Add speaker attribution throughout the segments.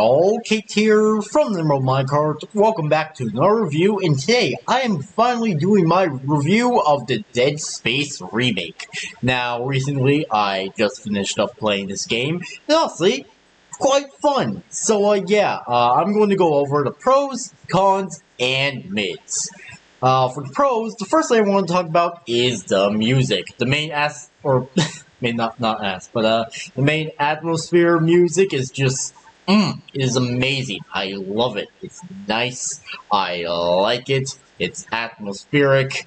Speaker 1: y'all, Kate here from the Emerald Minecart. Welcome back to another review, and today I am finally doing my review of the Dead Space remake. Now, recently I just finished up playing this game, and honestly, quite fun. So I'm going to go over the pros, cons, and mids. For the pros, the first thing I want to talk about is the music. The main the main atmosphere music is just, it is amazing. I love it. It's nice. I like it. It's atmospheric.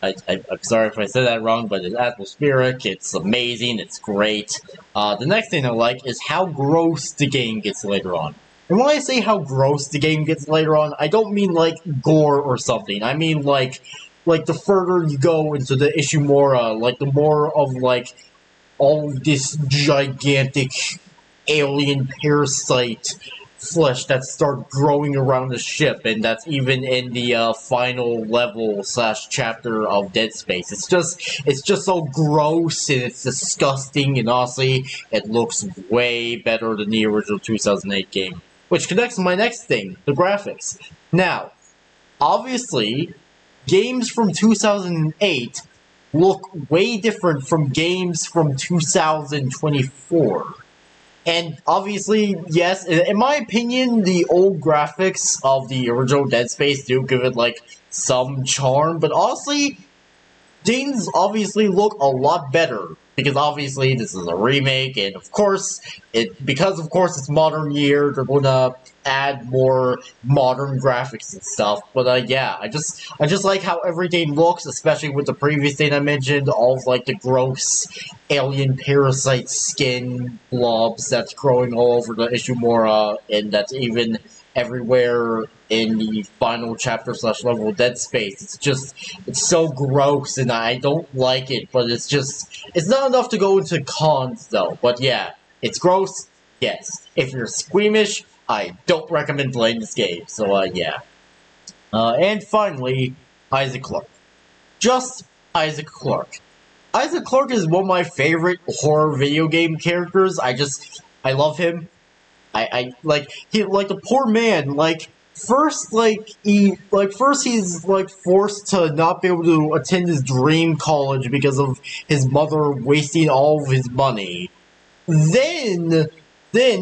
Speaker 1: I'm sorry if I said that wrong, but it's atmospheric. It's amazing. It's great. The next thing I like is how gross the game gets later on. And when I say how gross the game gets later on, I don't mean like gore or something. I mean like the further you go into the Ishimura, like the more of like all of this gigantic alien parasite flesh that start growing around the ship, and that's even in the final level / chapter of Dead Space. It's just so gross and it's disgusting, and honestly, it looks way better than the original 2008 game. Which connects to my next thing, the graphics. Now, obviously, games from 2008 look way different from games from 2024. And obviously, yes, in my opinion, the old graphics of the original Dead Space do give it, like, some charm, but honestly, things obviously look a lot better, because obviously this is a remake, and of course it's modern year, they're gonna add more modern graphics and stuff. But I just like how everything looks, especially with the previous thing I mentioned, all of like the gross alien parasite skin blobs that's growing all over the Ishimura, and that's even everywhere in the final chapter / level of Dead Space. It's so gross, and I don't like it, but it's not enough to go into cons, though. But yeah, it's gross, yes. If you're squeamish, I don't recommend playing this game, so and finally, Isaac Clarke. Just Isaac Clarke. Isaac Clarke is one of my favorite horror video game characters. I love him. I like the poor man, first he's forced to not be able to attend his dream college because of his mother wasting all of his money. Then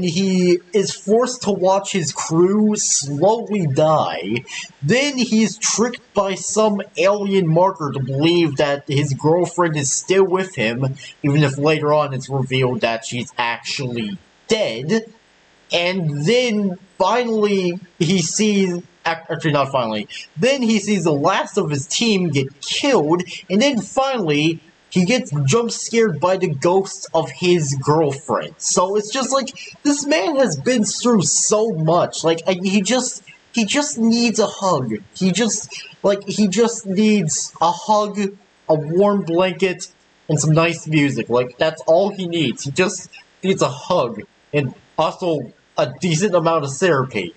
Speaker 1: he is forced to watch his crew slowly die. Then he's tricked by some alien marker to believe that his girlfriend is still with him, even if later on it's revealed that she's actually dead. And then finally he sees, actually not finally, then he sees the last of his team get killed, and then finally he gets jump scared by the ghost of his girlfriend. So it's just like, this man has been through so much. He just needs a hug. He just needs a hug, a warm blanket, and some nice music. That's all he needs. He just needs a hug, and also a decent amount of therapy.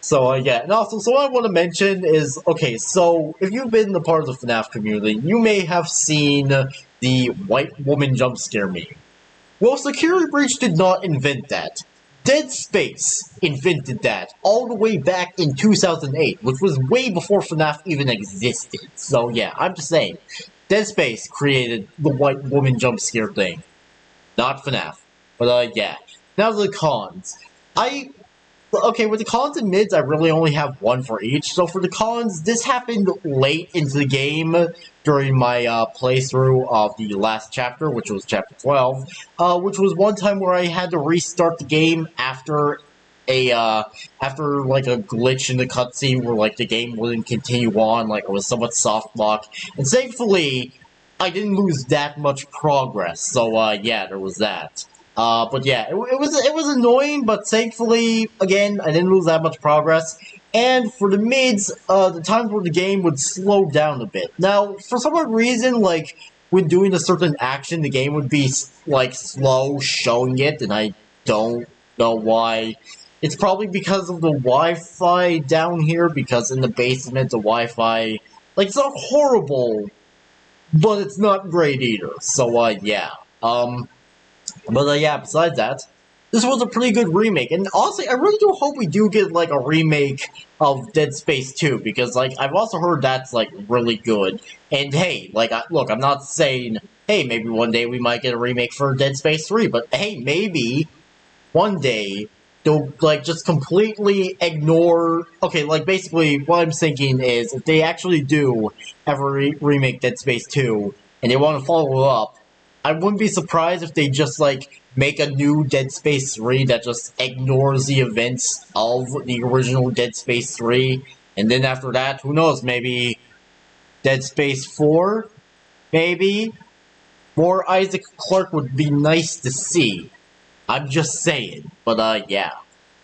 Speaker 1: So, and also, so what I want to mention is, okay, so, if you've been a part of the FNAF community, you may have seen the white woman jump scare meme. Well, Security Breach did not invent that. Dead Space invented that all the way back in 2008, which was way before FNAF even existed. So, yeah, I'm just saying, Dead Space created the white woman jump scare thing. Not FNAF. But, now the cons. With the cons and mids, I really only have one for each. So for the cons, this happened late into the game during my playthrough of the last chapter, which was chapter 12, which was one time where I had to restart the game after a glitch in the cutscene where the game wouldn't continue on, it was somewhat soft lock, and thankfully I didn't lose that much progress. So there was that. But yeah, it was annoying, but thankfully, again, I didn't lose that much progress. And for the mids, the times where the game would slow down a bit. Now, for some odd reason, when doing a certain action, the game would be, slow showing it, and I don't know why. It's probably because of the Wi-Fi down here, because in the basement, the Wi-Fi, it's not horrible, but it's not great either. So, But besides that, this was a pretty good remake. And honestly, I really do hope we do get like a remake of Dead Space 2 because like I've also heard that's like really good. And hey, like look, I'm not saying hey maybe one day we might get a remake for Dead Space 3, but hey maybe one day they'll like just completely ignore. Okay, like basically what I'm thinking is if they actually do ever remake Dead Space 2 and they want to follow up, I wouldn't be surprised if they just like make a new Dead Space 3 that just ignores the events of the original Dead Space 3, and then after that, who knows, maybe Dead Space 4, maybe more Isaac Clarke would be nice to see. I'm just saying. But yeah.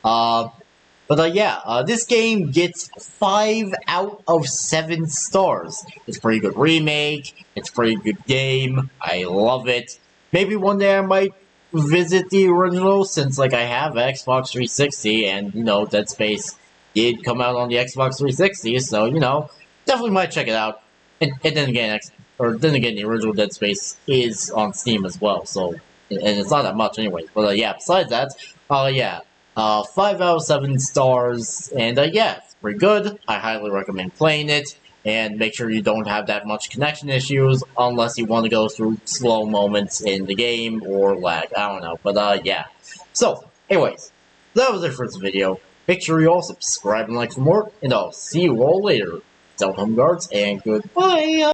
Speaker 1: Uh, but this game gets 5 out of 7 stars. It's a pretty good remake. It's a pretty good game. I love it. Maybe one day I might visit the original since like I have an Xbox 360 and you know Dead Space did come out on the Xbox 360, so you know definitely might check it out. And then again, the original Dead Space is on Steam as well, so and it's not that much anyway. But yeah, besides that, yeah, 5 out of 7 stars, and yeah, it's pretty good. I highly recommend playing it, and make sure you don't have that much connection issues unless you want to go through slow moments in the game or lag. I don't know, but yeah. So, anyways, that was it for this video. Make sure you all subscribe and like for more, and I'll see you all later. Stay home guards, and goodbye!